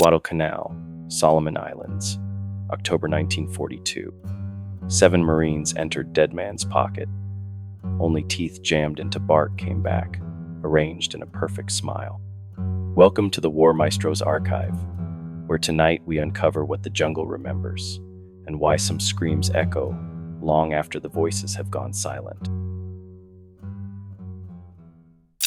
Guadalcanal, Solomon Islands, October 1942. 7 Marines entered Dead Man's Pocket. Only teeth jammed into bark came back, arranged in a perfect smile. Welcome to the War Maestro's Archive, where tonight we uncover what the jungle remembers and why some screams echo long after the voices have gone silent.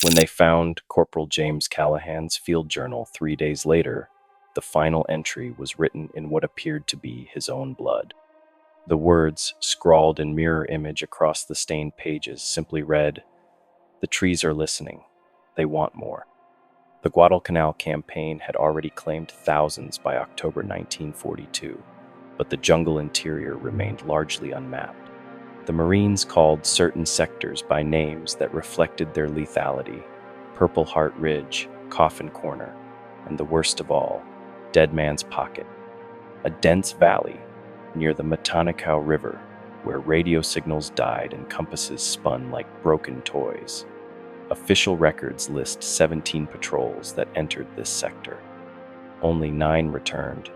When they found Corporal James Callahan's field journal 3 days later, the final entry was written in what appeared to be his own blood. The words, scrawled in mirror image across the stained pages, simply read, "The trees are listening. They want more." The Guadalcanal Campaign had already claimed thousands by October 1942, but the jungle interior remained largely unmapped. The Marines called certain sectors by names that reflected their lethality: Purple Heart Ridge, Coffin Corner, and the worst of all, Dead Man's Pocket, a dense valley near the Guadalcanal River where radio signals died and compasses spun like broken toys. Official records list 17 patrols that entered this sector. Only 9 returned,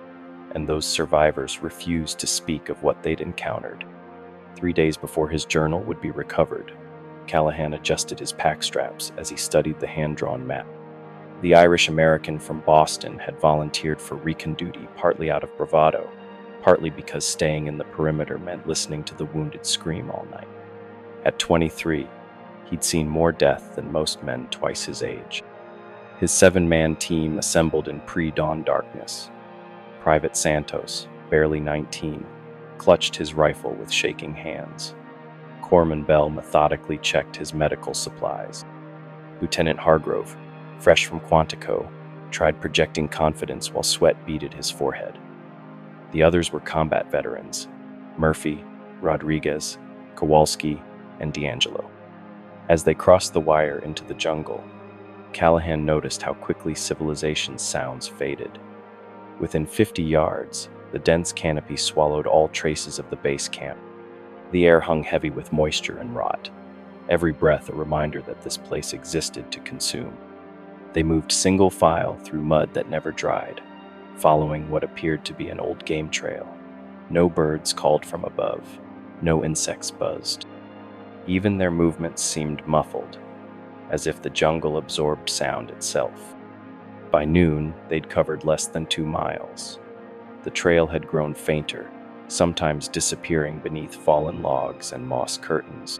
and those survivors refused to speak of what they'd encountered. 3 days before his journal would be recovered, Callahan adjusted his pack straps as he studied the hand-drawn map. The Irish-American from Boston had volunteered for recon duty partly out of bravado, partly because staying in the perimeter meant listening to the wounded scream all night. At 23, he'd seen more death than most men twice his age. His 7-man team assembled in pre-dawn darkness. Private Santos, barely 19, clutched his rifle with shaking hands. Corpsman Bell methodically checked his medical supplies. Lieutenant Hargrove, fresh from Quantico, tried projecting confidence while sweat beaded his forehead. The others were combat veterans: Murphy, Rodriguez, Kowalski, and D'Angelo. As they crossed the wire into the jungle, Callahan noticed how quickly civilization's sounds faded. Within 50 yards, the dense canopy swallowed all traces of the base camp. The air hung heavy with moisture and rot, every breath a reminder that this place existed to consume. They moved single file through mud that never dried, following what appeared to be an old game trail. No birds called from above, no insects buzzed. Even their movements seemed muffled, as if the jungle absorbed sound itself. By noon, they'd covered less than 2 miles. The trail had grown fainter, sometimes disappearing beneath fallen logs and moss curtains.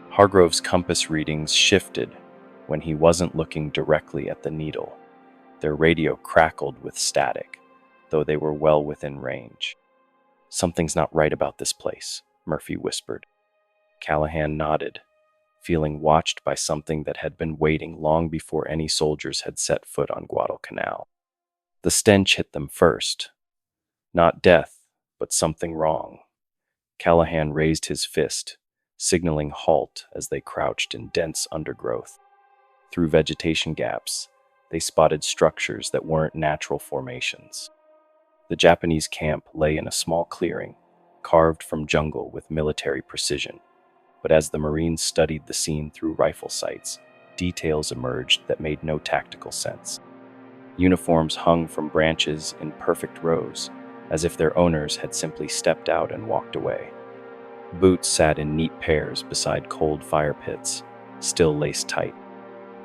Hargrove's compass readings shifted when he wasn't looking directly at the needle. Their radio crackled with static, though they were well within range. "Something's not right about this place," Murphy whispered. Callahan nodded, feeling watched by something that had been waiting long before any soldiers had set foot on Guadalcanal. The stench hit them first. Not death, but something wrong. Callahan raised his fist, signaling halt as they crouched in dense undergrowth. Through vegetation gaps, they spotted structures that weren't natural formations. The Japanese camp lay in a small clearing, carved from jungle with military precision. But as the Marines studied the scene through rifle sights, details emerged that made no tactical sense. Uniforms hung from branches in perfect rows, as if their owners had simply stepped out and walked away. Boots sat in neat pairs beside cold fire pits, still laced tight.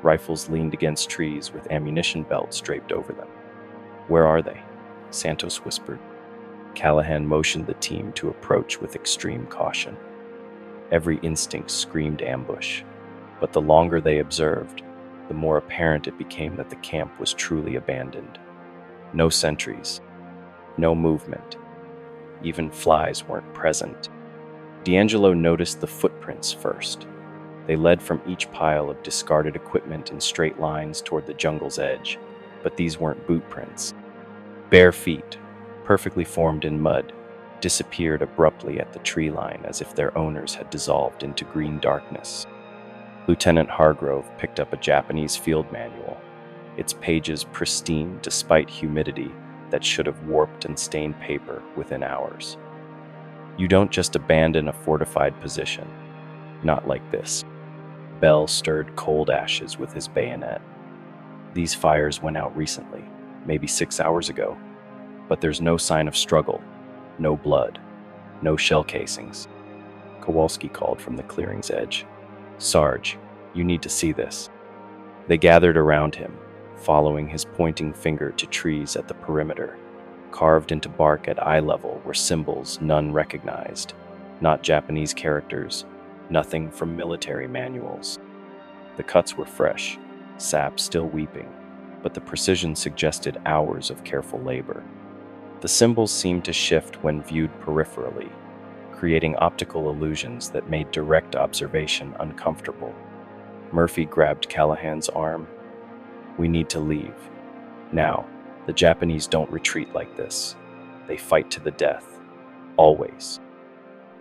Rifles leaned against trees with ammunition belts draped over them. "Where are they?" Santos whispered. Callahan motioned the team to approach with extreme caution. Every instinct screamed ambush, but the longer they observed, the more apparent it became that the camp was truly abandoned. No sentries, no movement. Even flies weren't present. D'Angelo noticed the footprints first. They led from each pile of discarded equipment in straight lines toward the jungle's edge, but these weren't boot prints. Bare feet, perfectly formed in mud, disappeared abruptly at the tree line as if their owners had dissolved into green darkness. Lieutenant Hargrove picked up a Japanese field manual, its pages pristine despite humidity that should have warped and stained paper within hours. "You don't just abandon a fortified position. Not like this." Bell stirred cold ashes with his bayonet. "These fires went out recently. maybe 6 hours ago, but there's no sign of struggle, no blood, no shell casings. Kowalski called from the clearing's edge. Sarge, you need to see this. They gathered around him, following his pointing finger to trees at the perimeter. Carved into bark at eye level were symbols none recognized, not Japanese characters, nothing from military manuals. The cuts were fresh, sap still weeping, but the precision suggested hours of careful labor. The symbols seemed to shift when viewed peripherally, creating optical illusions that made direct observation uncomfortable. Murphy grabbed Callahan's arm. We need to leave. Now, the Japanese don't retreat like this. They fight to the death. Always.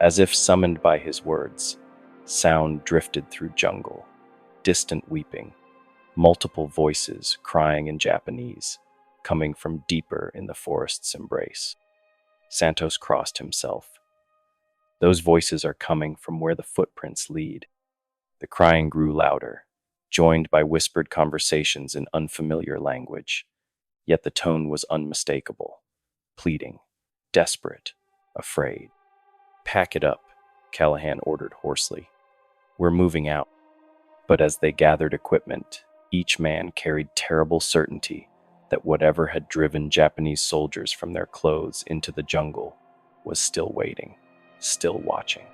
As if summoned by his words, sound drifted through jungle, distant weeping, multiple voices crying in Japanese, coming from deeper in the forest's embrace. Santos crossed himself. Those voices are coming from where the footprints lead. The crying grew louder, joined by whispered conversations in unfamiliar language. Yet the tone was unmistakable, pleading, desperate, afraid. Pack it up, Callahan ordered hoarsely. We're moving out. But as they gathered equipment, each man carried terrible certainty that whatever had driven Japanese soldiers from their clothes into the jungle was still waiting, still watching,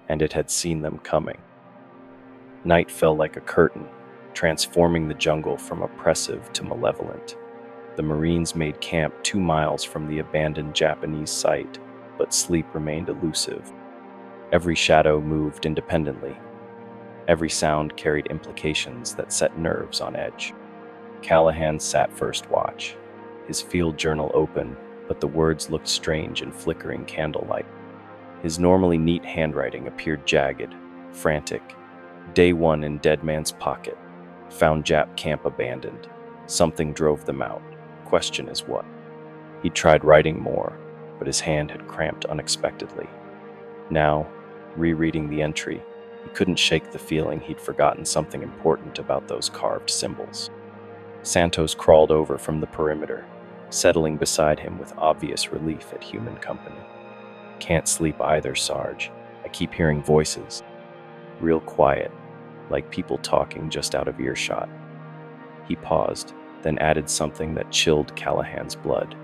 and it had seen them coming. Night fell like a curtain, transforming the jungle from oppressive to malevolent. The Marines made camp 2 miles from the abandoned Japanese site, but sleep remained elusive. Every shadow moved independently. Every sound carried implications that set nerves on edge. Callahan sat first watch, his field journal open, but the words looked strange in flickering candlelight. His normally neat handwriting appeared jagged, frantic. Day 1 in Dead Man's Pocket. Found Jap camp abandoned. Something drove them out. Question is what? He tried writing more, but his hand had cramped unexpectedly. Now, rereading the entry, he couldn't shake the feeling he'd forgotten something important about those carved symbols. Santos crawled over from the perimeter, settling beside him with obvious relief at human company. Can't sleep either, Sarge. I keep hearing voices. Real quiet, like people talking just out of earshot. He paused, then added something that chilled Callahan's blood.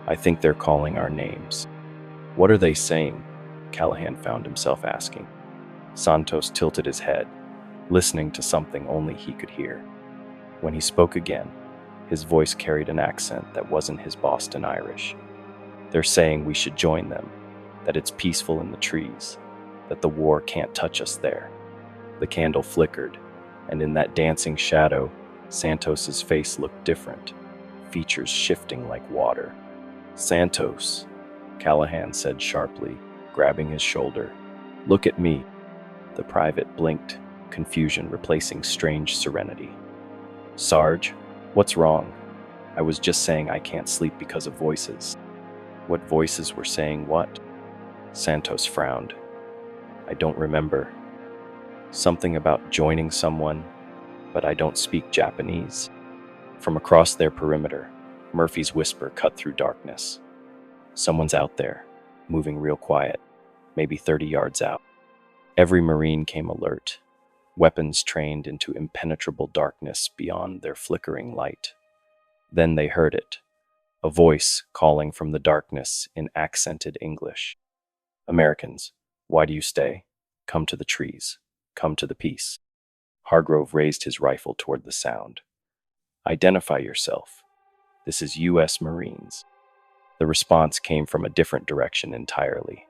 I think they're calling our names. What are they saying? Callahan found himself asking. Santos tilted his head, listening to something only he could hear. When he spoke again, his voice carried an accent that wasn't his Boston Irish. They're saying we should join them, that it's peaceful in the trees, that the war can't touch us there. The candle flickered, and in that dancing shadow, Santos's face looked different, features shifting like water. Santos, Callahan said sharply, grabbing his shoulder. Look at me. The private blinked, confusion replacing strange serenity. Sarge, what's wrong? I was just saying I can't sleep because of voices. What voices were saying what? Santos frowned. I don't remember. Something about joining someone, but I don't speak Japanese. From across their perimeter, Murphy's whisper cut through darkness. Someone's out there, moving real quiet, maybe 30 yards out. Every Marine came alert, weapons trained into impenetrable darkness beyond their flickering light. Then they heard it, a voice calling from the darkness in accented English. Americans, why do you stay? Come to the trees. Come to the peace. Hargrove raised his rifle toward the sound. Identify yourself. This is U.S. Marines. The response came from a different direction entirely,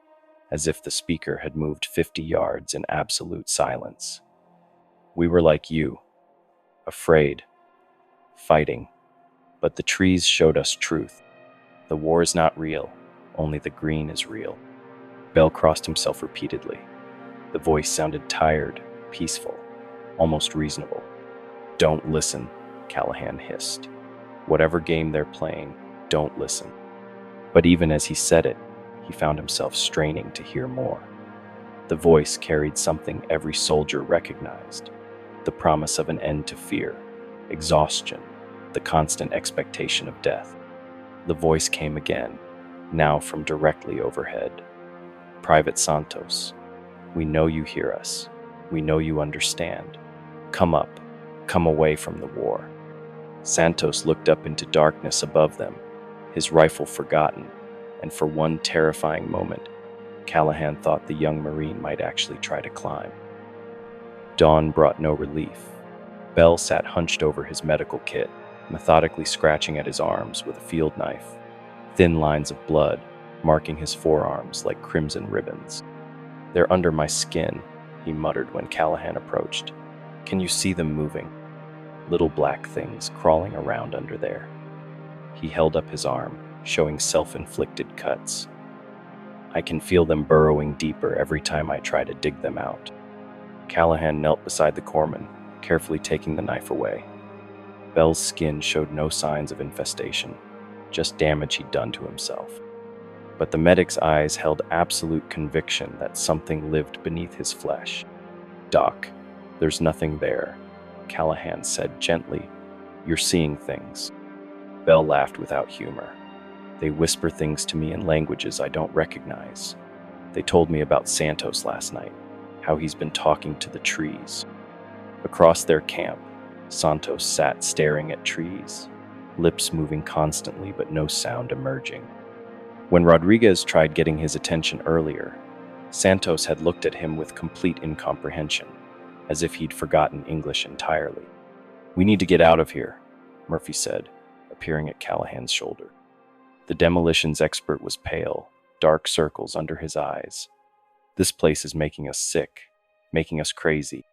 as if the speaker had moved 50 yards in absolute silence. We were like you, afraid, fighting, but the trees showed us truth. The war is not real, only the green is real. Bell crossed himself repeatedly. The voice sounded tired, peaceful, almost reasonable. Don't listen, Callahan hissed. Whatever game they're playing, don't listen. But even as he said it, he found himself straining to hear more. The voice carried something every soldier recognized, the promise of an end to fear, exhaustion, the constant expectation of death. The voice came again, now from directly overhead. "Private Santos, we know you hear us. We know you understand. Come up. Come away from the war." Santos looked up into darkness above them, his rifle forgotten, and for one terrifying moment, Callahan thought the young Marine might actually try to climb. Dawn brought no relief. Bell sat hunched over his medical kit, methodically scratching at his arms with a field knife, thin lines of blood marking his forearms like crimson ribbons. "They're under my skin," he muttered when Callahan approached. "Can you see them moving? Little black things crawling around under there." He held up his arm, showing self-inflicted cuts. "I can feel them burrowing deeper every time I try to dig them out." Callahan knelt beside the corpsman, carefully taking the knife away. Bell's skin showed no signs of infestation, just damage he'd done to himself. But the medic's eyes held absolute conviction that something lived beneath his flesh. "Doc, there's nothing there," Callahan said gently. "You're seeing things." Bell laughed without humor. "They whisper things to me in languages I don't recognize. They told me about Santos last night, how he's been talking to the trees." Across their camp, Santos sat staring at trees, lips moving constantly but no sound emerging. When Rodriguez tried getting his attention earlier, Santos had looked at him with complete incomprehension, as if he'd forgotten English entirely. "We need to get out of here," Murphy said, appearing at Callahan's shoulder. The demolitions expert was pale, dark circles under his eyes. "This place is making us sick, making us crazy."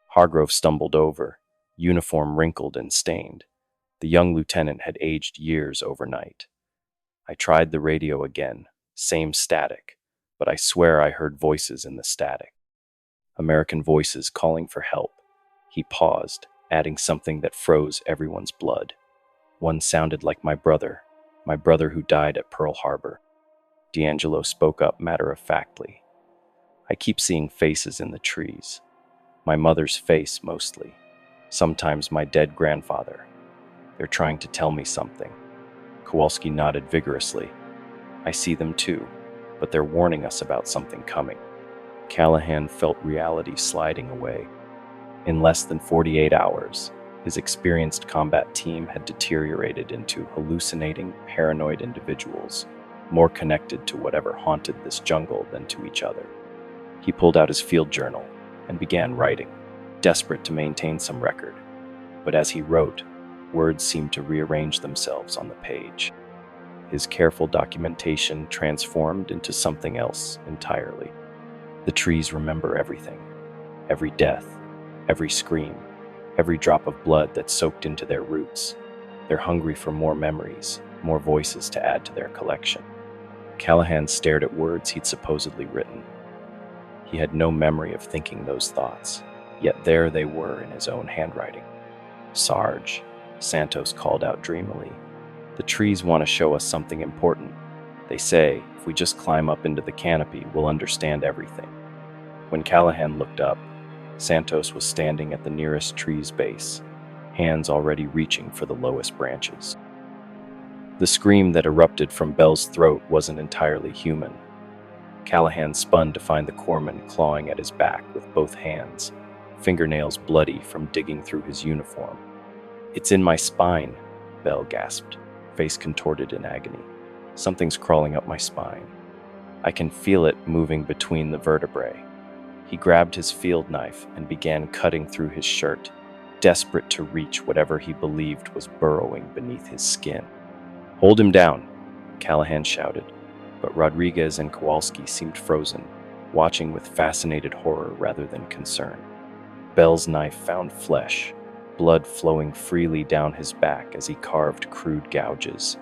Hargrove stumbled over, uniform wrinkled and stained. The young lieutenant had aged years overnight. "I tried the radio again, same static, but I swear I heard voices in the static. American voices calling for help." He paused, adding something that froze everyone's blood. "One sounded like my brother who died at Pearl Harbor." D'Angelo spoke up matter-of-factly. "I keep seeing faces in the trees. My mother's face, mostly. Sometimes my dead grandfather. They're trying to tell me something." Kowalski nodded vigorously. "I see them too, but they're warning us about something coming." Callahan felt reality sliding away. In less than 48 hours, his experienced combat team had deteriorated into hallucinating, paranoid individuals, more connected to whatever haunted this jungle than to each other. He pulled out his field journal and began writing, desperate to maintain some record. But as he wrote, words seemed to rearrange themselves on the page. His careful documentation transformed into something else entirely. The trees remember everything, every death, every scream, every drop of blood that soaked into their roots. They're hungry for more memories, more voices to add to their collection. Callahan stared at words he'd supposedly written. He had no memory of thinking those thoughts, yet there they were in his own handwriting. "Sarge," Santos called out dreamily, "the trees want to show us something important. They say, if we just climb up into the canopy, we'll understand everything." When Callahan looked up, Santos was standing at the nearest tree's base, hands already reaching for the lowest branches. The scream that erupted from Bell's throat wasn't entirely human. Callahan spun to find the corpsman clawing at his back with both hands, fingernails bloody from digging through his uniform. "It's in my spine," Bell gasped, face contorted in agony. "Something's crawling up my spine. I can feel it moving between the vertebrae." He grabbed his field knife and began cutting through his shirt, desperate to reach whatever he believed was burrowing beneath his skin. "Hold him down," Callahan shouted, but Rodriguez and Kowalski seemed frozen, watching with fascinated horror rather than concern. Bell's knife found flesh, blood flowing freely down his back as he carved crude gouges.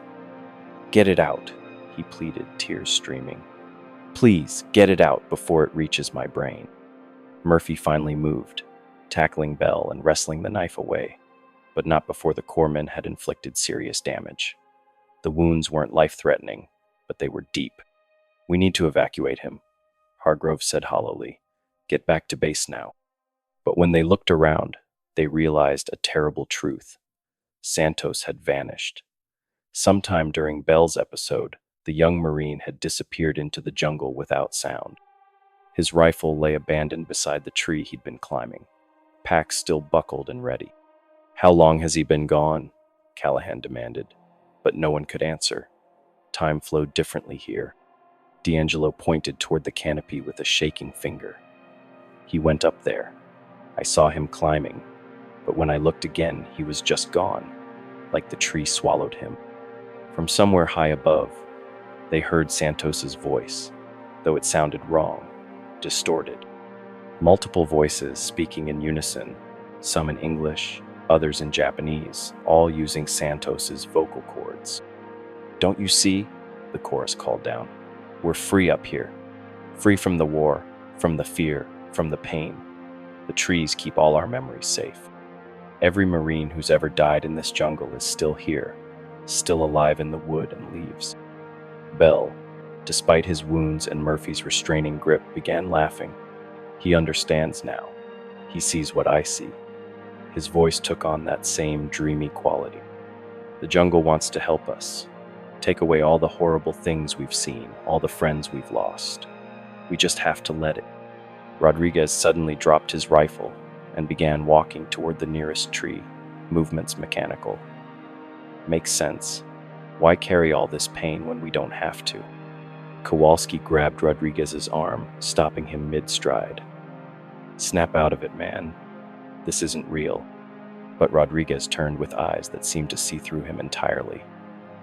"Get it out," he pleaded, tears streaming. "Please, get it out before it reaches my brain." Murphy finally moved, tackling Bell and wrestling the knife away, but not before the corpsman had inflicted serious damage. The wounds weren't life-threatening, but they were deep. "We need to evacuate him," Hargrove said hollowly. "Get back to base now." But when they looked around, they realized a terrible truth. Santos had vanished. Sometime during Bell's episode, the young Marine had disappeared into the jungle without sound. His rifle lay abandoned beside the tree he'd been climbing, pack still buckled and ready. "How long has he been gone?" Callahan demanded, but no one could answer. Time flowed differently here. D'Angelo pointed toward the canopy with a shaking finger. "He went up there. I saw him climbing, but when I looked again, he was just gone, like the tree swallowed him." From somewhere high above, they heard Santos's voice, though it sounded wrong, distorted. Multiple voices speaking in unison, some in English, others in Japanese, all using Santos's vocal cords. "Don't you see?" the chorus called down. "We're free up here. Free from the war, from the fear, from the pain. The trees keep all our memories safe. Every Marine who's ever died in this jungle is still here, still alive in the wood and leaves." Bell, despite his wounds and Murphy's restraining grip, began laughing. "He understands now. He sees what I see." His voice took on that same dreamy quality. "The jungle wants to help us. Take away all the horrible things we've seen, all the friends we've lost. We just have to let it." Rodriguez suddenly dropped his rifle and began walking toward the nearest tree, movements mechanical. "Makes sense. Why carry all this pain when we don't have to?" Kowalski grabbed Rodriguez's arm, stopping him mid-stride. "Snap out of it, man. This isn't real." But Rodriguez turned with eyes that seemed to see through him entirely.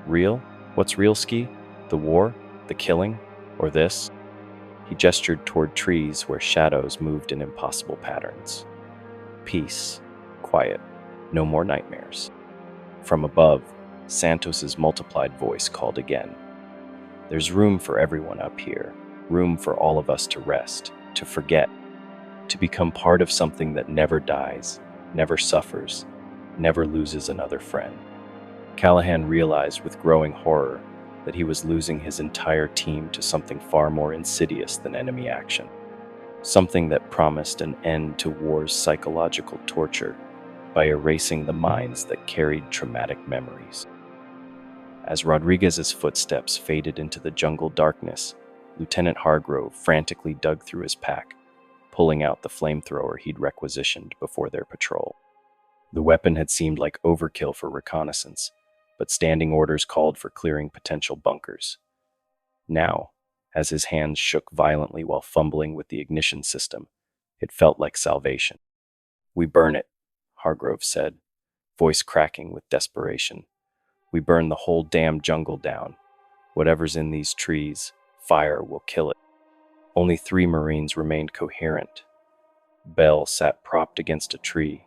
"Real? What's real, Ski? The war? The killing? Or this?" He gestured toward trees where shadows moved in impossible patterns. "Peace. Quiet. No more nightmares." From above, Santos's multiplied voice called again. "There's room for everyone up here. Room for all of us to rest, to forget, to become part of something that never dies, never suffers, never loses another friend." Callahan realized with growing horror that he was losing his entire team to something far more insidious than enemy action. Something that promised an end to war's psychological torture by erasing the minds that carried traumatic memories. As Rodriguez's footsteps faded into the jungle darkness, Lieutenant Hargrove frantically dug through his pack, pulling out the flamethrower he'd requisitioned before their patrol. The weapon had seemed like overkill for reconnaissance, but standing orders called for clearing potential bunkers. Now, as his hands shook violently while fumbling with the ignition system, it felt like salvation. "We burn it," Hargrove said, voice cracking with desperation. "We burn the whole damn jungle down. Whatever's in these trees, fire will kill it." Only 3 Marines remained coherent. Bell sat propped against a tree,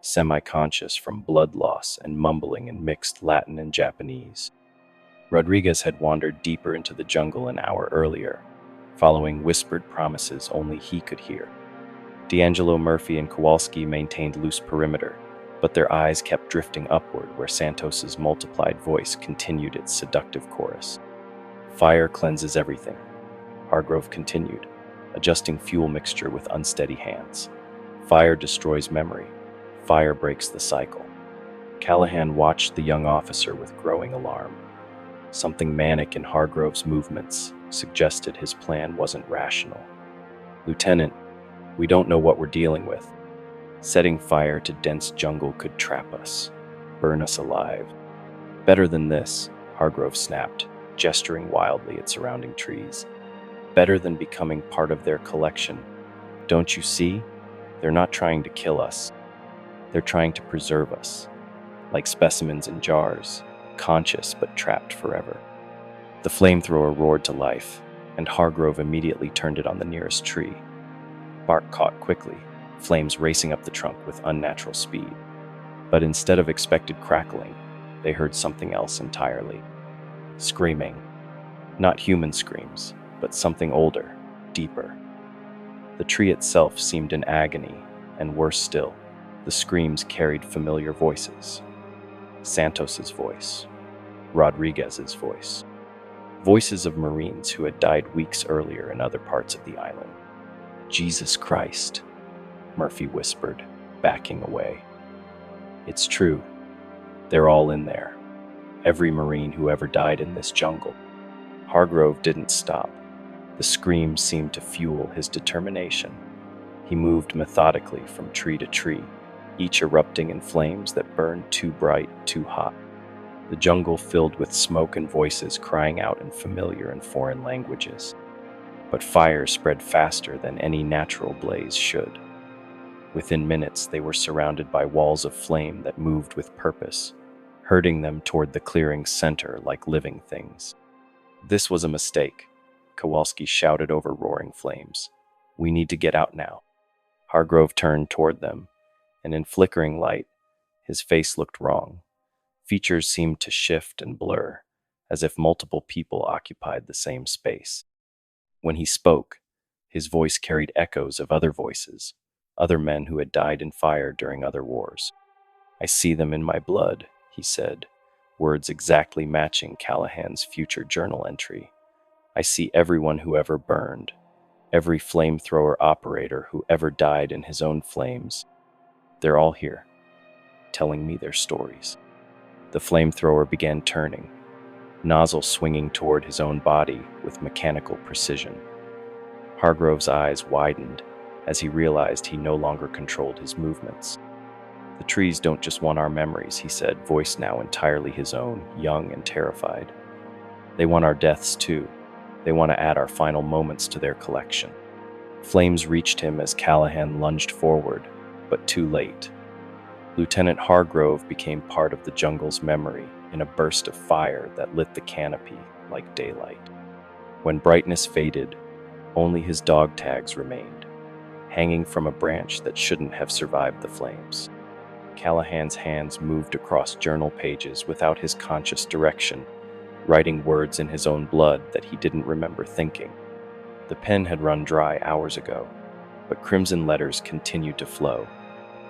semi-conscious from blood loss and mumbling in mixed Latin and Japanese. Rodriguez had wandered deeper into the jungle an hour earlier, following whispered promises only he could hear. D'Angelo, Murphy, and Kowalski maintained loose perimeter, but their eyes kept drifting upward where Santos's multiplied voice continued its seductive chorus. "Fire cleanses everything," Hargrove continued, adjusting fuel mixture with unsteady hands. "Fire destroys memory. Fire breaks the cycle." Callahan watched the young officer with growing alarm. Something manic in Hargrove's movements suggested his plan wasn't rational. "Lieutenant, we don't know what we're dealing with. Setting fire to dense jungle could trap us, burn us alive. Better than this," Hargrove snapped, gesturing wildly at surrounding trees. "Better than becoming part of their collection. Don't you see? They're not trying to kill us. They're trying to preserve us, like specimens in jars, conscious but trapped forever." The flamethrower roared to life, and Hargrove immediately turned it on the nearest tree. Bark caught quickly, flames racing up the trunk with unnatural speed. But instead of expected crackling, they heard something else entirely. Screaming. Not human screams, but something older, deeper. The tree itself seemed in agony, and worse still, the screams carried familiar voices. Santos's voice. Rodriguez's voice. Voices of Marines who had died weeks earlier in other parts of the island. "Jesus Christ," Murphy whispered, backing away. "It's true. They're all in there. Every Marine who ever died in this jungle. Hargrove didn't stop. The screams seemed to fuel his determination. He moved methodically from tree to tree, each erupting in flames that burned too bright, too hot. The jungle filled with smoke and voices crying out in familiar and foreign languages. But fire spread faster than any natural blaze should. Within minutes, they were surrounded by walls of flame that moved with purpose, herding them toward the clearing's center like living things. This was a mistake, Kowalski shouted over roaring flames. We need to get out now. Hargrove turned toward them, and in flickering light, his face looked wrong. Features seemed to shift and blur, as if multiple people occupied the same space. When he spoke, his voice carried echoes of other voices, other men who had died in fire during other wars. I see them in my blood, he said, words exactly matching Callahan's future journal entry. I see everyone who ever burned, every flamethrower operator who ever died in his own flames. They're all here, telling me their stories. The flamethrower began turning, nozzle swinging toward his own body with mechanical precision. Hargrove's eyes widened as he realized he no longer controlled his movements. The trees don't just want our memories, he said, voice now entirely his own, young and terrified. They want our deaths too. They want to add our final moments to their collection. Flames reached him as Callahan lunged forward, but too late. Lieutenant Hargrove became part of the jungle's memory in a burst of fire that lit the canopy like daylight. When brightness faded, only his dog tags remained, hanging from a branch that shouldn't have survived the flames. Callahan's hands moved across journal pages without his conscious direction, writing words in his own blood that he didn't remember thinking. The pen had run dry hours ago, but crimson letters continued to flow,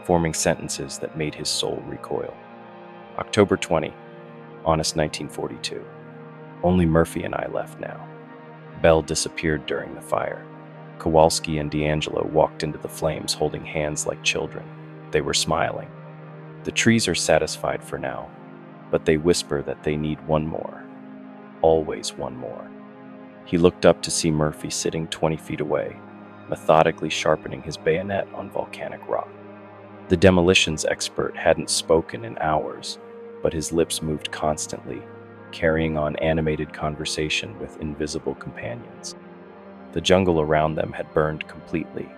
forming sentences that made his soul recoil. October 20, Honest 1942. Only Murphy and I left now. Bell disappeared during the fire. Kowalski and D'Angelo walked into the flames holding hands like children. They were smiling. The trees are satisfied for now, but they whisper that they need one more. Always one more. He looked up to see Murphy sitting 20 feet away, methodically sharpening his bayonet on volcanic rock. The demolitions expert hadn't spoken in hours, but his lips moved constantly, carrying on animated conversation with invisible companions. The jungle around them had burned completely,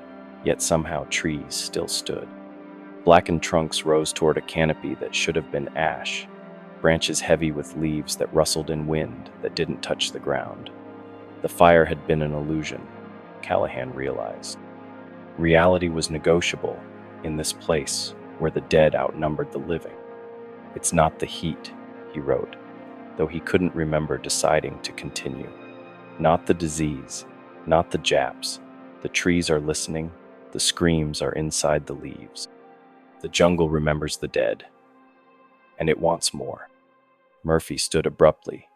yet somehow trees still stood. Blackened trunks rose toward a canopy that should have been ash, branches heavy with leaves that rustled in wind that didn't touch the ground. The fire had been an illusion, Callahan realized. Reality was negotiable in this place where the dead outnumbered the living. It's not the heat, he wrote, though he couldn't remember deciding to continue. Not the disease, not the Japs. The trees are listening, the screams are inside the leaves. The jungle remembers the dead, and it wants more. Murphy stood abruptly,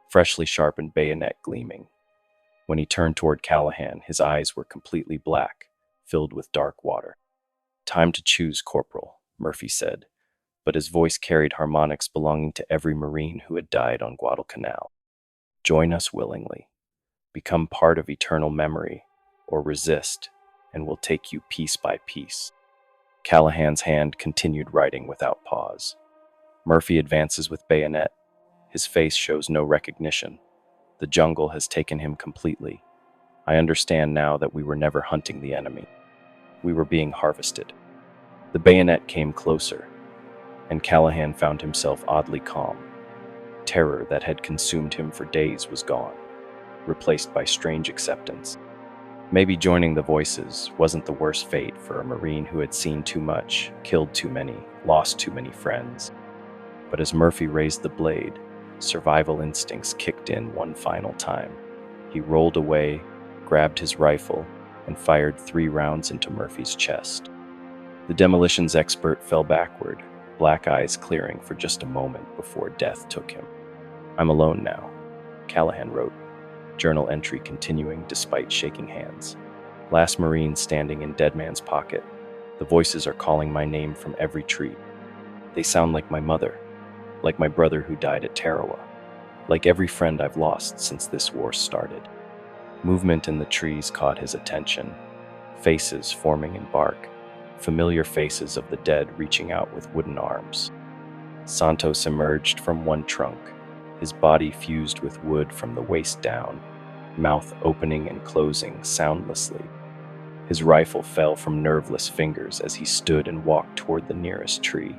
freshly sharpened bayonet gleaming. When he turned toward Callahan, his eyes were completely black, filled with dark water. Time to choose, Corporal, Murphy said, but his voice carried harmonics belonging to every Marine who had died on Guadalcanal. Join us willingly. Become part of eternal memory, or resist, and we'll take you piece by piece. Callahan's hand continued writing without pause. Murphy advances with bayonet. His face shows no recognition. The jungle has taken him completely. I understand now that we were never hunting the enemy. We were being harvested. The bayonet came closer, and Callahan found himself oddly calm. Terror that had consumed him for days was gone, replaced by strange acceptance. Maybe joining the voices wasn't the worst fate for a Marine who had seen too much, killed too many, lost too many friends. But as Murphy raised the blade, survival instincts kicked in one final time. He rolled away, grabbed his rifle, and fired 3 rounds into Murphy's chest. The demolitions expert fell backward, black eyes clearing for just a moment before death took him. I'm alone now, Callahan wrote, journal entry continuing despite shaking hands. Last Marine standing in dead man's pocket. The voices are calling my name from every tree. They sound like my mother. like my brother who died at Tarawa, like every friend I've lost since this war started. Movement in the trees caught his attention, faces forming in bark, familiar faces of the dead reaching out with wooden arms. Santos emerged from one trunk, his body fused with wood from the waist down, mouth opening and closing soundlessly. His rifle fell from nerveless fingers as he stood and walked toward the nearest tree.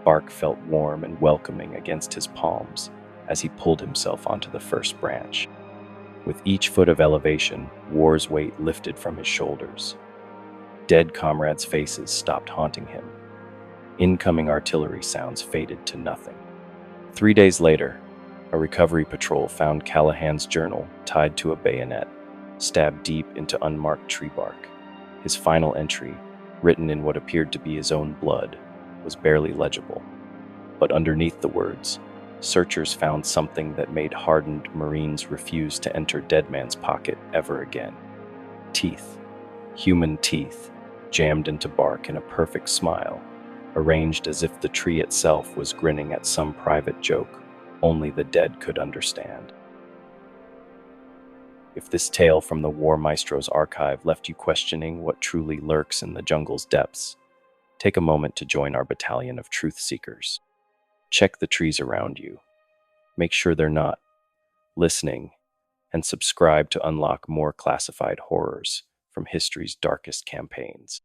Bark felt warm and welcoming against his palms as he pulled himself onto the first branch. With each foot of elevation, war's weight lifted from his shoulders. Dead comrades' faces stopped haunting him. Incoming artillery sounds faded to nothing. 3 days later, a recovery patrol found Callahan's journal tied to a bayonet, stabbed deep into unmarked tree bark. His final entry, written in what appeared to be his own blood, was barely legible. But underneath the words, searchers found something that made hardened Marines refuse to enter Dead Man's pocket ever again. Teeth, human teeth, jammed into bark in a perfect smile, arranged as if the tree itself was grinning at some private joke only the dead could understand. If this tale from the War Maestro's archive left you questioning what truly lurks in the jungle's depths, take a moment to join our battalion of truth seekers. Check the trees around you. Make sure they're not listening, and subscribe to unlock more classified horrors from history's darkest campaigns.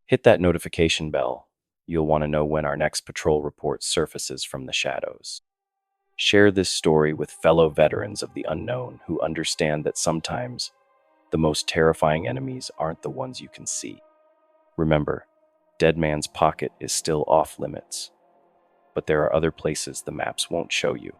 Hit that notification bell. You'll want to know when our next patrol report surfaces from the shadows. Share this story with fellow veterans of the unknown who understand that sometimes the most terrifying enemies aren't the ones you can see. Remember, Dead Man's pocket is still off limits, but there are other places the maps won't show you.